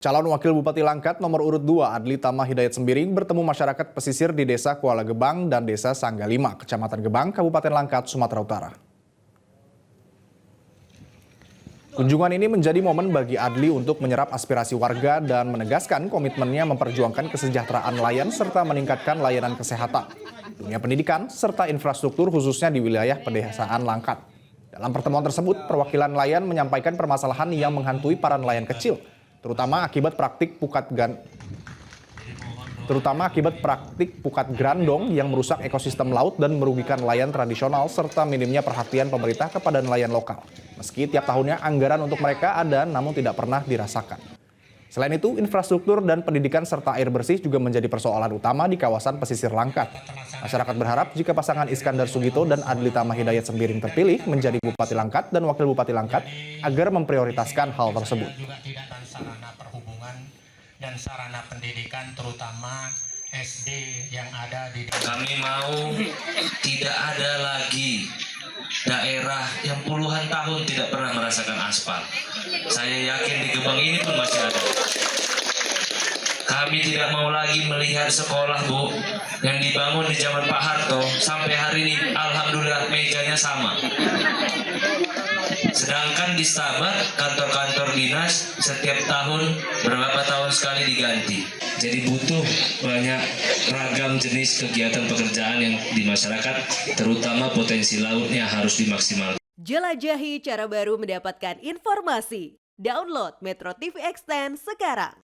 Calon Wakil Bupati Langkat nomor urut 2 Adli Tama Hidayat Sembiring bertemu masyarakat pesisir di Desa Kuala Gebang dan Desa Sangga 5, Kecamatan Gebang, Kabupaten Langkat, Sumatera Utara. Kunjungan ini menjadi momen bagi Adli untuk menyerap aspirasi warga dan menegaskan komitmennya memperjuangkan kesejahteraan nelayan serta meningkatkan layanan kesehatan, dunia pendidikan, serta infrastruktur khususnya di wilayah pedesaan Langkat. Dalam pertemuan tersebut, perwakilan nelayan menyampaikan permasalahan yang menghantui para nelayan kecil, terutama akibat praktik pukat grandong yang merusak ekosistem laut dan merugikan nelayan tradisional serta minimnya perhatian pemerintah kepada nelayan lokal. Meski tiap tahunnya anggaran untuk mereka ada namun tidak pernah dirasakan. Selain itu, infrastruktur dan pendidikan serta air bersih juga menjadi persoalan utama di kawasan pesisir Langkat. Masyarakat berharap jika pasangan Iskandar Sugito dan Adli Tama Hidayat Sembiring terpilih menjadi Bupati Langkat dan Wakil Bupati Langkat agar memprioritaskan hal tersebut. Dan sarana pendidikan terutama SD yang ada di kami mau tidak ada lagi daerah yang puluhan tahun tidak pernah merasakan aspal. Saya yakin di Gebang ini pun masih ada. Kami tidak mau lagi melihat sekolah, Bu, yang dibangun di zaman Pak Harto sampai hari ini alhamdulillah mejanya sama. Sedangkan di Stabat, kantor-kantor dinas setiap tahun berapa tahun sekali diganti. Jadi butuh banyak ragam jenis kegiatan pekerjaan yang di masyarakat, terutama potensi lautnya harus dimaksimalkan. Jelajahi cara baru mendapatkan informasi. Download Metro TV Extend sekarang.